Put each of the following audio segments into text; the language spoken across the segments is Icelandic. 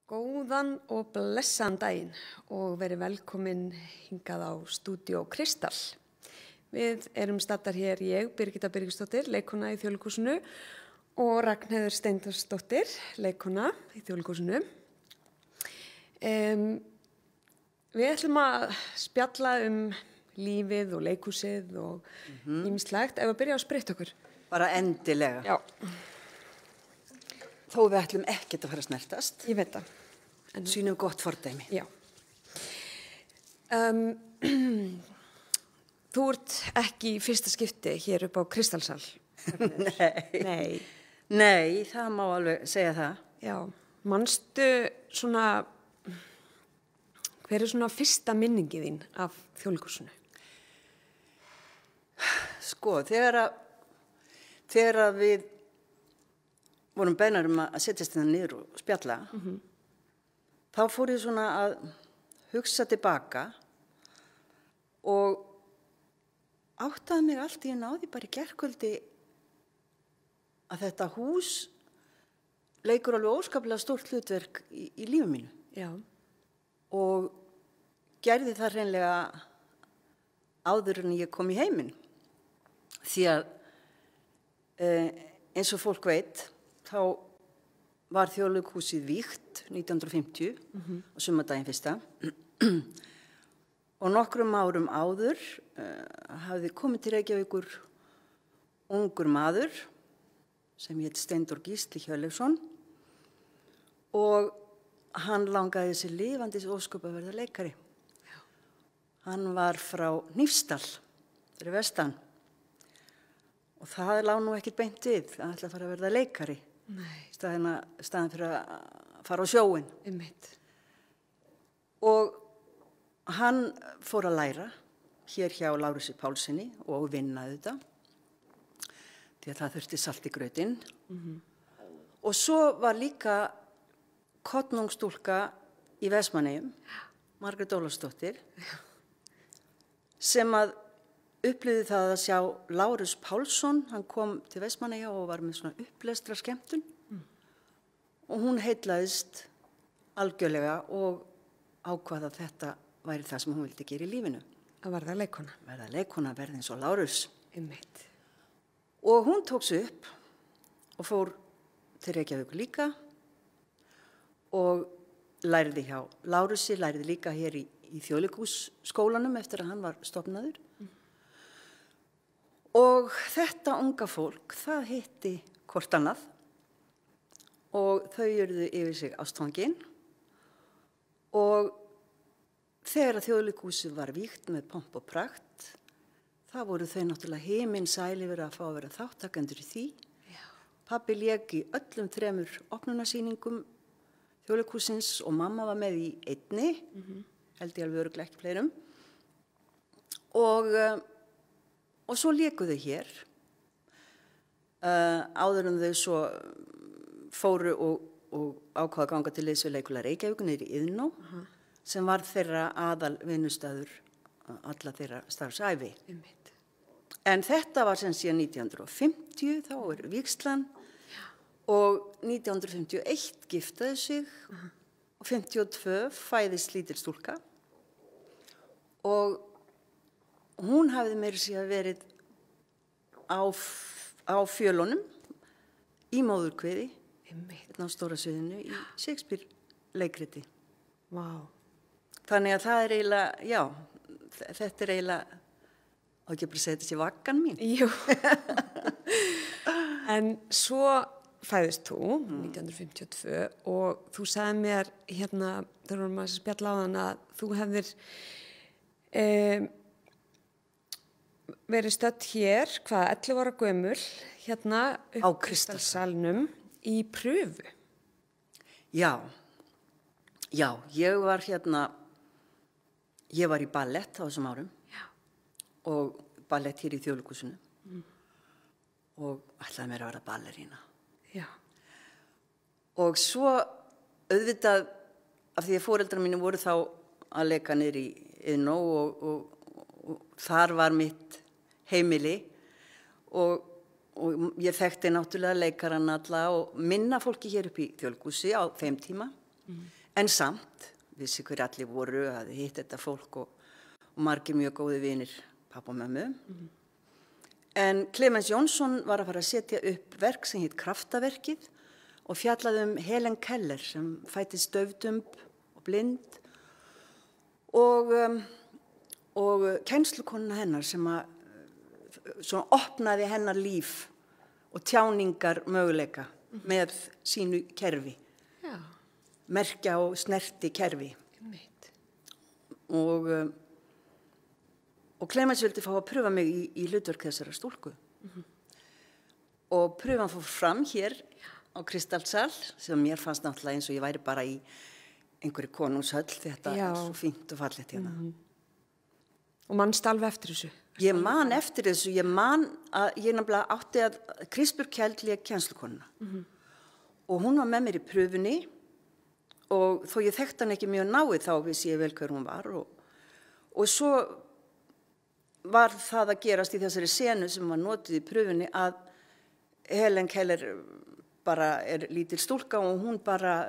Góðan og blessaðan daginn og verið velkomin hingað á Stúdíó Kristall. Við erum staddar hér ég, Birgitta Birgisdóttir, leikkona í Þjóðleikhúsinu og Ragnheiður Steindórsdóttir, leikkona í Þjóðleikhúsinu. Við ætlum að spjalla lífið og leikhúsið og ýmislegt. Ef að byrja að spritta okkur. Bara endilega. Já. Þó við ætlum ekkert að fara að snertast. Ég veit það. Sýnum gott fordæmi. Já. Þú ert ekki í fyrsta skipti hér upp á Kristallsal. Nei. Nei, það má alveg segja það. Já. Manstu svona, hver er svona fyrsta minningi þín af Þjóðleikhúsinu? Sko, þegar að við vorum beðnar að setjast þetta niður og spjalla, þá fór ég svona að hugsa tilbaka og áttaði mig allt í náði bara í gærkvöldi að þetta hús leikur alveg óskaplega stórt hlutverk í lífi mínu. Já. Og gerði það hreinlega áður en ég kom í heiminn. Því að eins og fólk veit, þá var Þjóðleikhúsið vígt 1950 á sumardaginn fyrsta og nokkrum árum áður hafði komið til Reykjavíkur ungur maður sem hét Steindór Gísli Hjörleifsson og hann langaði sér lifandis ósköp að verða leikari. Já. Hann var frá Hnífsdal, fyrir vestan og það lá nú ekkert beint við að ætla að fara að verða leikari. Nei. Staðan fyrir að fara á sjóinn. Einmitt. Og hann fór að læra hér hjá Lárusi Pálssyni og vinnaði þetta því að það þurfti salt í grautinn. Og svo var líka kornungsstúlka í Vestmannaeyjum, Margrét Ólafsdóttir, sem að upplifði það að sjá Lárus Pálsson, hann kom til Vestmannaeyja og var með svona upplestra skemmtun og hún heillaðist algjörlega og ákvað að þetta væri það sem hún vildi gera í lífinu. Að verða leikkona. Verða leikkona, verða eins og Lárus. Einmitt. Og hún tók sig upp og fór til Reykjavíkur líka og lærði hjá Lárusi, lærði líka hér í Þjóðleikhússkólanum eftir að hann var stofnaður. Og þetta unga fólk, það hitti hvort annað og þau urðu yfir sig ástfangin og þegar að Þjóðleikhúsið var vígt með pomp og prakt, það voru þau náttúrulega himinsæl yfir að fá að vera þáttakendur í því. Já. Pabbi lék í öllum 3 opnunarsýningum Þjóðleikhúsins og mamma var með í einni, held ég alveg örugglega ekki fleirum. Og svo lékuðu hér, áður en þau svo fóru og ákvaða að ganga til liðs við Leikskóla Reykjavíkur niður í Iðnó, sem var þeirra aðal vinnustaður alla þeirra starfsævi. En þetta var sem síðan 1950, þá vígslan, og 1951 giftaði sig og 52 fæðist lítil stúlka og hún hafði meira sér verið á fjölunum í móðurkviði á stóra sviðinu í Shakespeare leikriti. Vá. Þannig að það er eiginlega, já, þetta er eiginlega, á ekki bara að segja þetta sé vaggan mín. Jú. En svo fæðist þú 1952 og þú sagði mér hérna, þegar vorum að spjalla á þann að þú hefðir verið stödd hér, 11 ára gömul, hérna á upp Kristallsalnum í pröfu. Já, ég var í ballett á þessum árum. Já. Og ballett hér í Þjóðleikhúsinu og ætlaði mér að vera ballerína. Já. Og svo auðvitað, af því að foreldrar mínu voru þá að leika niður í Iðnó og þar var mitt heimili og ég þekkti náttúrulega leikarann alla og minna fólki hér upp í Þjóðleikhúsi á þeim tíma. En samt, vissi hver allir voru að hitt þetta fólk og margir mjög góði vinir pappa og mömmu. En Clemens Jónsson var að fara að setja upp verk sem hitt Kraftaverkið og fjallaði Helen Keller sem fættist daufdumb og blind og kennslukonna hennar sem opnaði hennar líf og tjáningar möguleika með sínu kerfi. Já. Merkja og snerti kerfi. Og Clemens vildi fá að pröfa mig í hlutverk þessara stúlku. Og pröfan fór fram hér á Kristallsal sem mér fannst náttúrulega eins og ég væri bara í einhverju konungshöll, þetta svo fínt og fallegt hérna. Og mannstu alveg eftir þessu? Ég man eftir þessu, ég man að ég nefnilega átti að Kristbjörg Kjeld lék kennslukonuna. Og hún var með mér í pröfunni og þó ég þekkti hann ekki mjög náið þá vissi ég vel hver hún var og svo var það að gerast í þessari senu sem var notuð í pröfunni að Helen Keller bara lítil stúlka og hún bara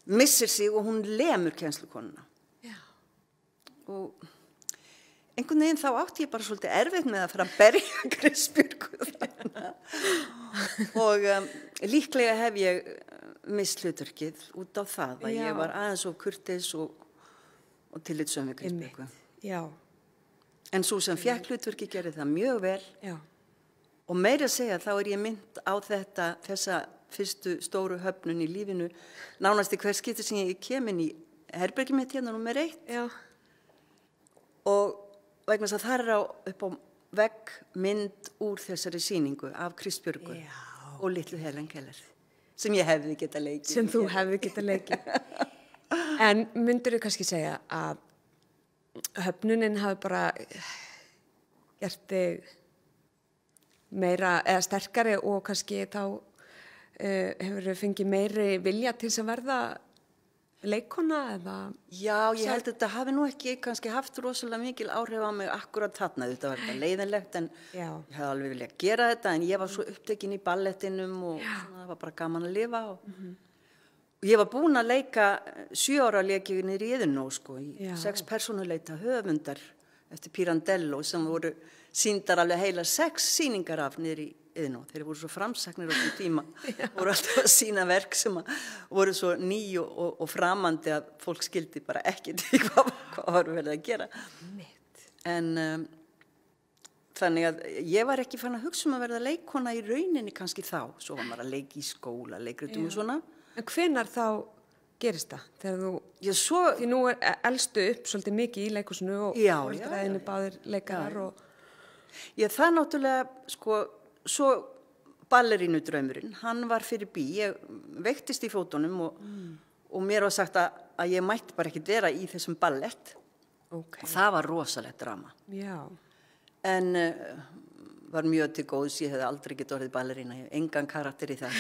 missir sig og hún lemur kennslukonuna. Já. Og einhvern veginn þá átti ég bara svolítið erfitt með að fara að berja Kristbjörgu þarna. Og líklega hef ég misst hlutverkið út á það að ég var aðeins og kurteis og tillitssöm við Kristbjörgu. Já. En svo sem fékk hlutverkið gerði það mjög vel. Já. Og meira að segja þá ég mynd á þessa fyrstu stóru höfnun í lífinu, nánast í hver skipti sem ég kem inn í herbergið mitt hérna númer 1. Já. Og vegna þess að það upp á vegg mynd úr þessari sýningu af Kristbjörgu og litlu Helen Keller, sem ég hefði getað leikið. Sem þú hefði getað leikið. En myndirðu kannski segja að höfnunin hafi bara gert þig meira eða sterkari og kannski þá hefur þau fengið meiri vilja til þess að verða leikona eða? Já, ég held að þetta hafi nú ekki kannski haft rosalega mikil áhrif á mig akkurat þarna. Þetta var þetta leiðinlegt en ég hefði alveg viljað gera þetta en ég var svo upptekin í ballettinum og það var bara gaman að lifa. Og ég var búin að leika 7 ára leikið niður í Iðnó sko, í 6 persónuleita höfundar eftir Pirandello sem voru sýndar alveg heila 6 sýningar af niður í Iðnó. Þeir voru svo framsæknir á þessum tíma, voru alltaf að sýna verk sem voru svo ný og framandi að fólk skildi bara ekki til hvað var verið að gera. En þannig að ég var ekki fann að hugsa að verða leikona í rauninni kannski þá, svo var maður að leika í skóla, leikritum og svona. En hvenær þá gerist það? Þegar því nú elstu upp svolítið mikið í leikhúsinu og foreldræðinu báðir leikarar og... Já, það náttúrulega, sko, svo ballerínu draumurinn, hann var fyrir bí, ég veiktist í fótunum og mér var sagt að ég mætti bara ekki vera í þessum ballett. Og það var rosalegt drama. Já. En var mjög til góðs, ég hefði aldrei getið orðið ballerína, ég hef engan karakter í það.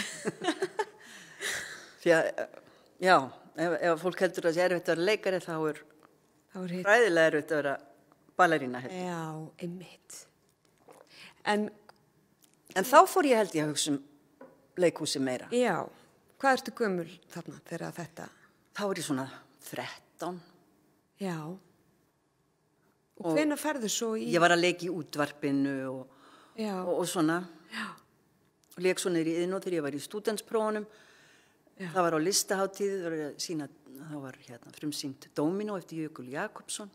Því að, já, ef fólk heldur að það er erfitt að vera leikari, þá er fræðilega erfitt að vera ballerína. Já, einmitt. En þá fór ég held ég að hugsa leikhúsi meira. Já, hvað ertu gömul þarna þegar þetta? Þá ég svona 13. Já. Og hvenær ferðu svo í... Ég var að leika í útvarpinu og svona. Já. Og leik svo niður í Iðnó þegar ég var í stúdentsprófunum. Það var á listahátíð, það var frumsýnt Dóminó eftir Jökul Jakobsson.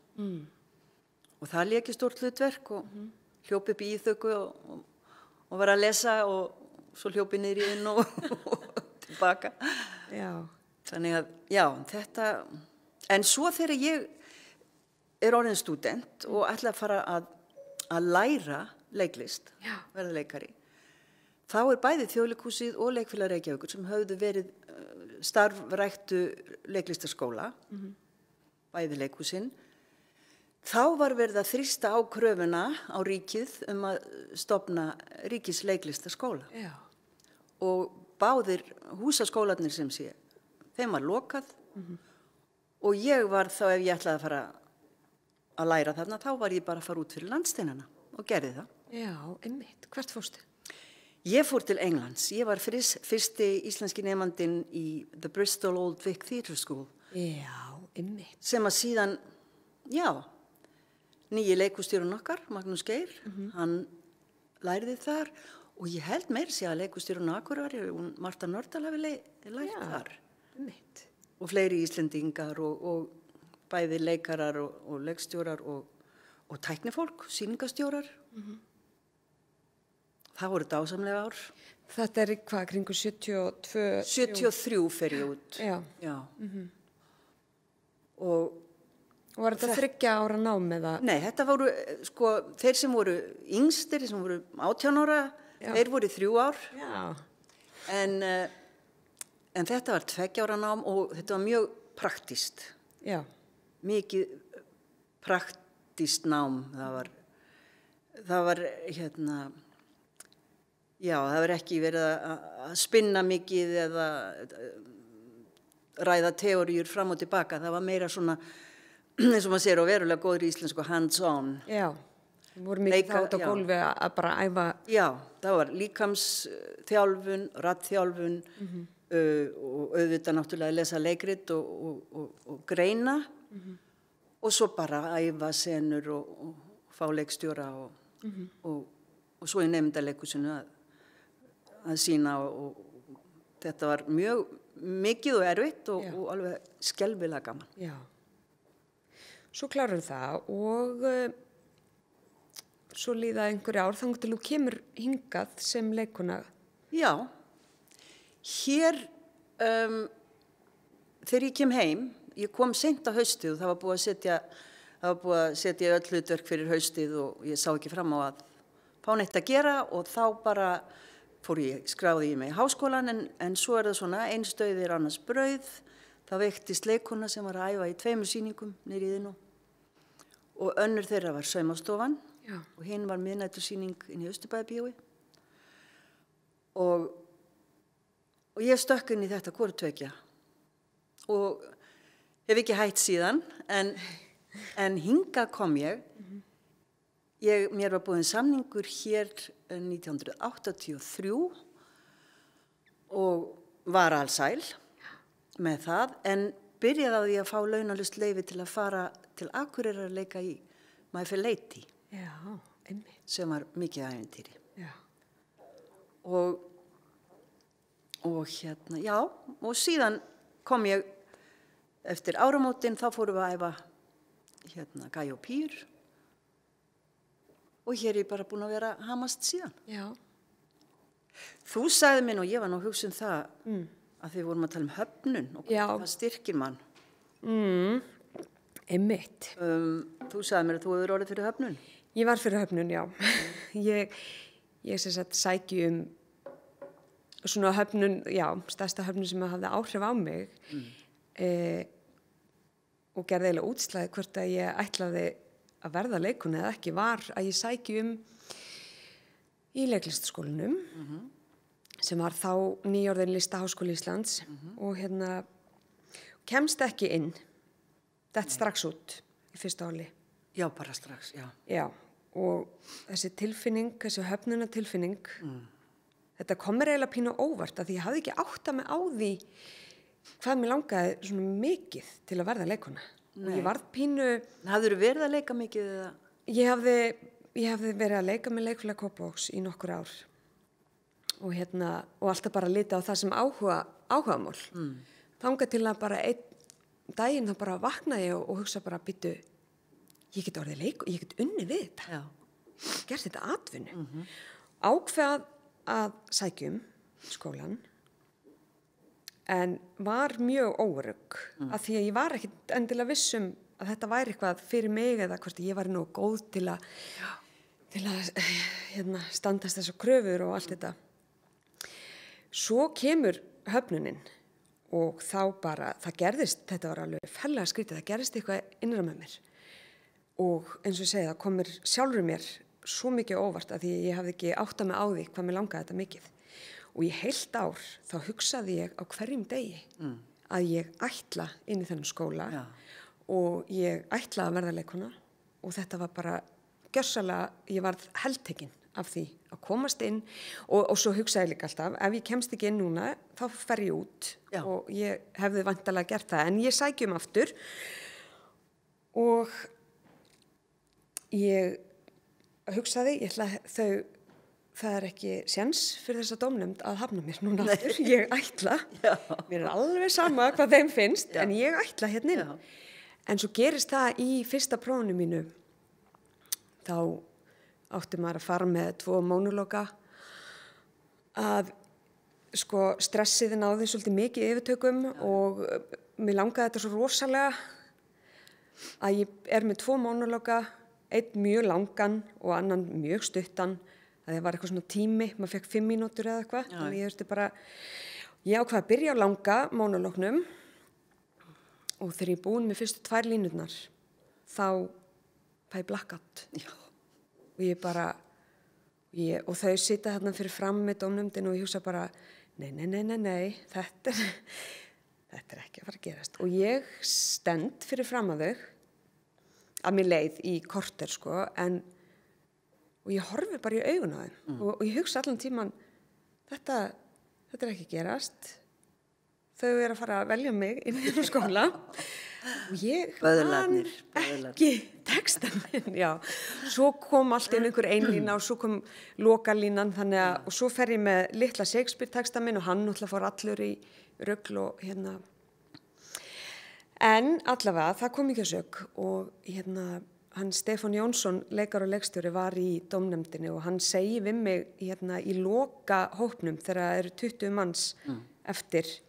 Og það leik ég stórt hlutverk og hljóp upp í Íþöku og var að lesa og svo hljópi niður í Iðnó og tilbaka. Já. Þannig að, já, þetta... En svo þegar ég orðin stúdent og ætla að fara að læra leiklist, verða leikari, þá bæði Þjóðleikhúsið og Leikfélag Reykjavíkur sem höfðu verið starfræktu leiklistarskóla, bæði leikhúsin. Þá var verið að þrýsta á kröfuna á ríkið að stofna ríkisleiklistarskóla. Já. Og báðir húsaskólarnir sem sé, þeim var lokað og ég var þá ef ég ætlaði að fara að læra þarna, þá var ég bara að fara út fyrir landsteinana og gerði það. Já, einmitt. Hvert fórstu? Ég fór til Englands. Ég var fyrsti íslenski nemandinn í The Bristol Old Vic Theatre School Já, einmitt. sem að síðan, já, nýji leikustjórinn okkar, Magnús Geir, hann læriði þar og ég held meira sé að leikustjórinn Akureyri, Marta Nördal hafi lært þar. Einmitt. Og fleiri Íslendingar og bæði leikarar og leikstjórar og tæknifólk, sýningastjórar. Það voru dásamlega ár. Þetta er hvað, kringu 72? 73 fer ég út. Já. Og var þetta 3 ára nám eða? nei, þetta voru, sko, þeir sem voru yngstir, sem voru 18 ára, þeir voru 3 ár. Já. En þetta var 2 ára nám og þetta var mjög praktískt. Já. Mikið praktískt nám. Það var já, það var ekki verið að spinna mikið eða ræða teóriur fram og tilbaka. Það var meira svona, eins og maður segir á verulega góðri íslensku, hands-on. Já, það voru mikið þátt á gólfi að bara æfa. Já, það var líkamsþjálfun, raddþjálfun og auðvitað náttúrulega að lesa leikrit og greina og svo bara æfa senur og fá leikstjóra og svo í nefndarleikusinu að sína og þetta var mjög mikið og erfitt og alveg skelfilega gaman. Já. Svo klárar það og svo líða einhverja ár þangað til þú kemur hingað sem leikona. Já, hér þegar ég kem heim, ég kom seint á haustið og það var búið að setja öll hlutverk fyrir haustið og ég sá ekki fram á að fá neitt að gera og þá bara skráði ég mig í háskólan en svo það svona einstauðir annars brauð. Það veiktist leikona sem var að æfa í 2 sýningum niðri í Iðnó og önnur þeirra var saumastofan og hinn var miðnætursýning inn í Austurbæjarbíói og ég stökk inn í þetta hvoru tveggja og hef ekki hætt síðan en hingað kom ég. Mér var búinn samningur hér 1983 og var alsæl með það en byrjaði á því að fá launalaust leyfi til að fara til Akureyrar að leika í My Fair Lady. Já, einmitt. Sem var mikið ævintýri. Já. Og síðan kom ég eftir áramótin, þá fórum við að æfa Gæ og Pír og hér er ég bara búin að vera hamast síðan. Já. Þú sagði mér og ég var nú að hugsa það að þið vorum að tala höfnun og hvað styrkir mann. Einmitt. Þú sagði mér að þú hefur orðið fyrir höfnun. Ég var fyrir höfnun, já. Ég sem sagt sæki svona höfnun, já, stærsta höfnun sem hafði áhrif á mig og gerði eiginlega útslagið hvort að ég ætlaði að verða leikuna eða ekki var að ég sæki í leiklistaskólanum sem var þá nýorðin Listaháskóli Íslands og kemst ekki inn þetta strax út í fyrsta áli. Já, bara strax, já. Já, og þessi tilfinning, þessi höfnunatilfinning þetta kom mér eiginlega pínu óvart að því ég hafði ekki áttað mig á því hvað mér langaði svona mikið til að verða leikona. Og ég varð pínu... Hafðirðu verið að leika mikið eða? Ég hafði verið að leika með Leikfélag Kópavogs í nokkur ár og og alltaf bara lita á það sem áhugamál. Þangað til að bara einn daginn þá bara vaknaði ég og hugsa bara býttu, ég get orðið ég get unnið við þetta. Já. Gert þetta atvinnu. Ákveð að sækjum skólan en var mjög óörugg af því að ég var ekkit endilega vissum að þetta væri eitthvað fyrir mig eða hvort ég var nú góð til að standast þessar kröfur og allt þetta. Svo kemur höfnunin og þá bara, það gerðist, þetta var alveg fellega skrítið, það gerðist eitthvað innra með mér og eins og ég segi það komur sjálfur mér svo mikið óvart að því ég hafði ekki áttað mig á því hvað mér langaði þetta mikið. Og í heilt ár þá hugsaði ég á hverjum degi að ég ætla inn í þennan skóla og ég ætla að verða leikona og þetta var bara gjörsamlega, ég varð heltekin af því á að komast inn og svo hugsaði líka alltaf, ef ég kemst ekki inn núna, þá fer ég út og ég hefði væntanlega gert það, en ég sæki aftur og ég hugsaði, það ekki séns fyrir þessa dómnefnd að hafna mér núna aftur, ég ætla, mér alveg sama hvað þeim finnst, en ég ætla hérna inn. En svo gerist það í fyrsta prófunu mínu, þá átti maður að fara með 2 mónologa að sko stressiði náði svolítið mikið yfirtökum og mér langaði þetta svo rosalega að ég með 2 mónologa, einn mjög langan og annan mjög stuttan, það var eitthvað svona tími, maður fekk 5 mínútur eða eitthvað, þannig ég þurfti bara, ég ákvað að byrja á langa mónolognum og þegar ég búin með fyrstu 2 línurnar, þá fæ ég blackout. Já. Og ég bara, og þau sita þarna fyrir fram með dómnefndin og ég hugsa bara, nei, þetta er ekki að fara að gerast. Og ég stend fyrir fram að þau, að mér leið í korter sko, og ég horfi bara í augun á þeim og ég hugsa allan tíman, þetta er ekki að gerast. Þau að fara að velja mig inn í skóla og ég ekki textan minn, Svo kom allt inn einhver einlína og svo kom lokalínan, þannig að, og svo fer ég með litla Shakespeare texta minn og hann náttúrulega fór allur í rugl og hérna. En allavega, það kom ekki að sök og hann Stefán Jónsson, leikari og leikstjóri, var í dómnefndinni og hann segi við mig í loka hópnum þegar það eru 20 manns eftir.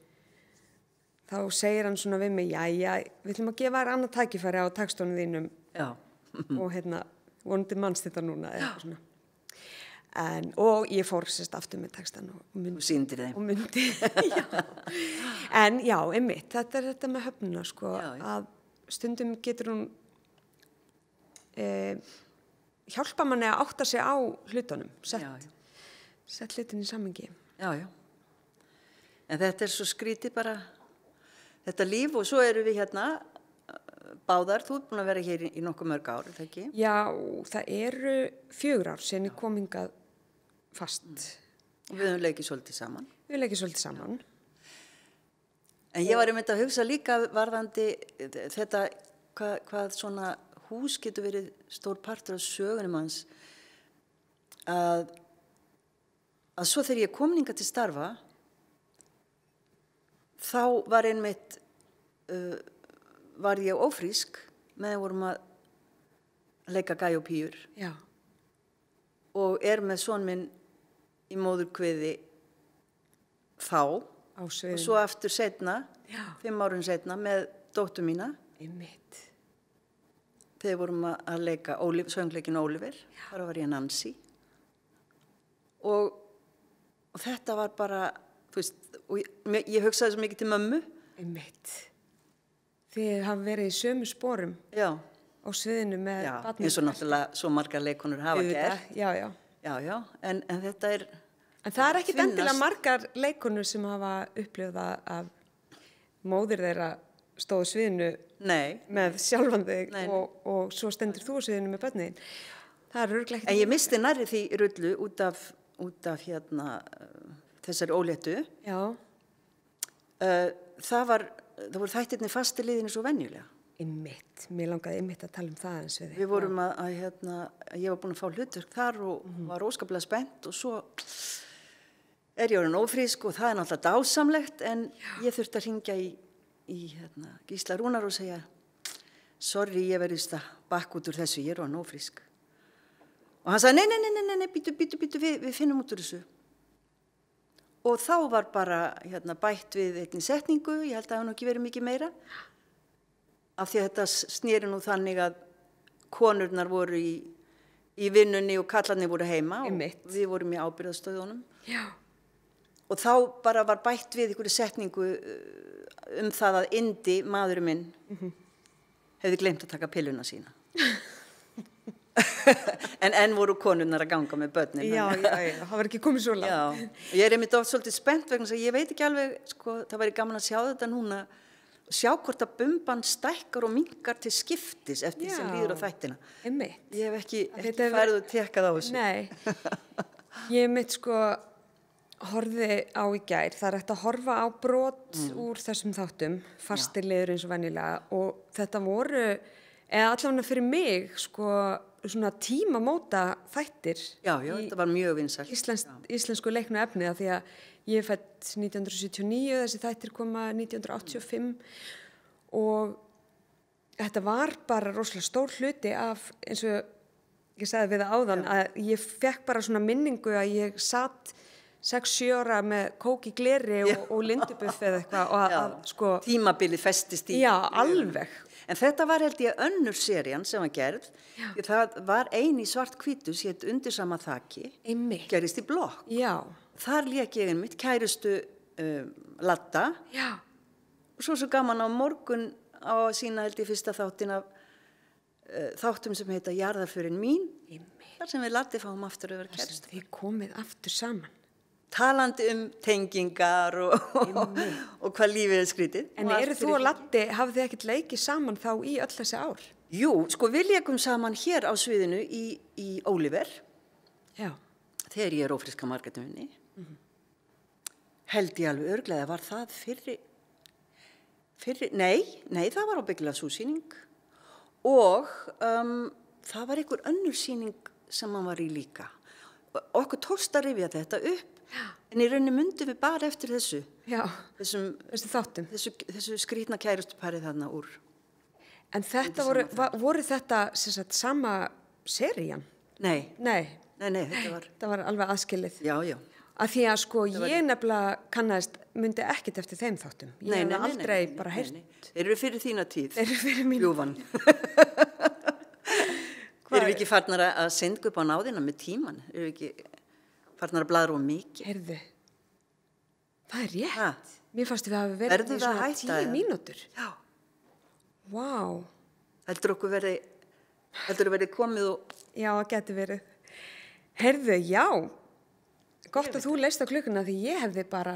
Þá segir hann svona við mig, við ætlum að gefa þér annað tækifæri á textunum þínum og vonandi mannst þetta núna eða eitthvað svona. Og ég fór sérst aftur með textan og sýndir þeim. Og myndi, En einmitt, þetta er þetta með höfnuna, sko, að stundum getur hún hjálpa manni að átta sig á hlutunum, sett hlutin í samhengi. Já. En þetta er svo skrítið bara, þetta líf, og svo eru við hérna báðar, þú ert búin að vera hér í nokkuð mörg ár, er það ekki? Já, það eru 4 ár síðan ég kom hingað fast. Og við höfum leikið svolítið saman. Við leikið svolítið saman. En ég var einmitt að hugsa líka varðandi þetta, hvað svona hús getur verið stór partur af sögunum hans, að svo þegar ég kom hingað til starfa, þá var einmitt, var ég ófrísk meðan vorum að leika Gæ og Píur. Já. Og með son minn í móðurkviði þá. Á sviðinu. Og svo aftur seinna, 5 árum seinna, með dóttur mína. Einmitt. Þegar vorum að leika söngleikin Oliver, þar var ég Nancy. Og þetta var bara, þú veist, og ég hugsaði svo mikið til mömmu. Einmitt. Þið hafa verið í sömu sporum á sviðinu með barnið. Eins og náttúrulega svo margar leikonur hafa gert. Já. En þetta er... En það er ekkit endilega margar leikonur sem hafa upplifað að móðir þeirra stóðu sviðinu með sjálfan þig og svo stendur þú á sviðinu með börnin. Það er örugglega ekkit... En ég misti nærri því rullu út af þessari óléttu. Já. Það voru þættirnir fastiliðinu svo venjulega. Mér langaði að tala um það eins við þig. Við vorum ég var búin að fá hlutverk þar og var óskaplega spennt og svo ég orðin ófrísk og það er náttúrulega dásamlegt, en ég þurfti að hringja í Gísla Rúnar og segja, sorry, ég verðist að bakka út úr þessu, ég orðin ófrísk. Og hann sagði, nei, býtu, við finnum út úr þessu. Og þá var bara bætt við einni setningu, ég held að það hafi nú ekki verið mikið meira, af því að þetta sneri nú þannig að konurnar voru í vinnunni og kallarnir voru heima og við vorum í ábyrgðarstöðunum. Já. Og þá bara var bætt við einhverju setningu það að Indi, maðurinn minn, hefði gleymt að taka pilluna sína. En voru konurnar að ganga með börnin. Já, það var ekki komið svo langt. Já, og ég einmitt oft svolítið spennt vegna þess að ég veit ekki alveg, sko, það væri gaman að sjá þetta núna, sjá hvort að bumban stækkar og minnkar til skiptis eftir sem líður á þættina. Einmitt. Ég hef ekki færið og tekkað á þessu. Nei, Ég mitt sko horfði á í gær, það er hægt að horfa á brot úr þessum þáttum, fastir liður eins og venjulega og þetta voru, eða allavega fyrir mig, sko, svona tímamóta þættir. Já, þetta var mjög vinsælt. Íslensku leiknu efni af því að ég er fædd 1979, þessi þættir koma 1985 og þetta var bara rosalega stór hluti af, eins og ég sagði við það áðan, að ég fekk bara svona minningu að ég satt 6-7 ára með kók í gleri og lindubuff eða eitthvað og að sko... Tímabilið festist í. Já, alveg. En þetta var held ég önnur serían sem var gerð. Það var ein í svart hvítu sem hét Undir sama þaki. Einmitt. Gerist í blokk. Já. Þar lék ég einmitt kærustu Ladda. Já. Og svo gaman á morgun á sína held ég fyrsta þáttin af þáttum sem heita Jarðarförin mín. Einmitt. Þar sem við Laddi fáum aftur að vera kærustu. Þið komið aftur saman. Talandi tengingar og hvað lífið er skrítið. En eru þú og Laddi, hafið þið ekkert leikið saman þá í öll þessi ár? Jú, sko við leikum saman hér á sviðinu í Oliver. Já. Þegar ég er ófríska Margrétinni. Held ég alveg örglega, var það fyrri, nei, það var ábyggilega sú sýning. Og það var einhver önnur sýning sem hann var í líka. Og okkur tókst að rifja þetta upp. En í rauninni myndum við bara eftir þessu. Já, þessu þáttum. Þessu skrýtna kærustuparið þarna úr. En þetta voru þetta sagt, sama serían? Nei, þetta var alveg aðskilið. Já. Af því að sko ég nefnilega kannast myndi ekkit eftir þeim þáttum. Ég hef aldrei bara heyrt. Þeir eru fyrir þína tíð. Þeir eru fyrir mín. Ljúfan. Erum við ekki farnar að synda upp á náðina með tíman? Erum við ekki farnar að bladra of mikið? Heyrðu, það er rétt. Mér fannst við hafi verið í svona 10 mínútur. Já. Vá. Heldur verið komið og... Já, það geti verið. Heyrðu, já. Gott að þú leist á klukkuna því ég hefði bara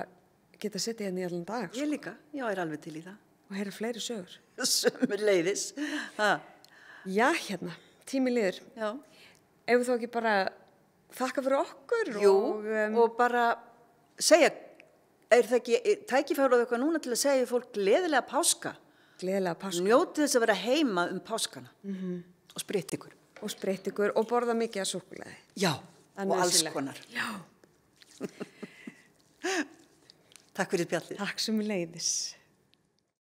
getað setið hérna í allan dag. Ég líka, ég er alveg til í það. Og heyra fleiri sögur. Sömuleiðis. Já, hérna, tími liður. Já. Ef þú ekki bara þakka fyrir okkur. Jú, og bara segja, er það ekki tækifæri eitthvað núna til að segja fólk gleðilega páska? Gleðilega páska. Njótið þess að vera heima páskana. Og spritt ykkur. Og borða mikið af súkkulaði. Já, og alls konar. Já. Takk fyrir spjallið. Takk sömuleiðis.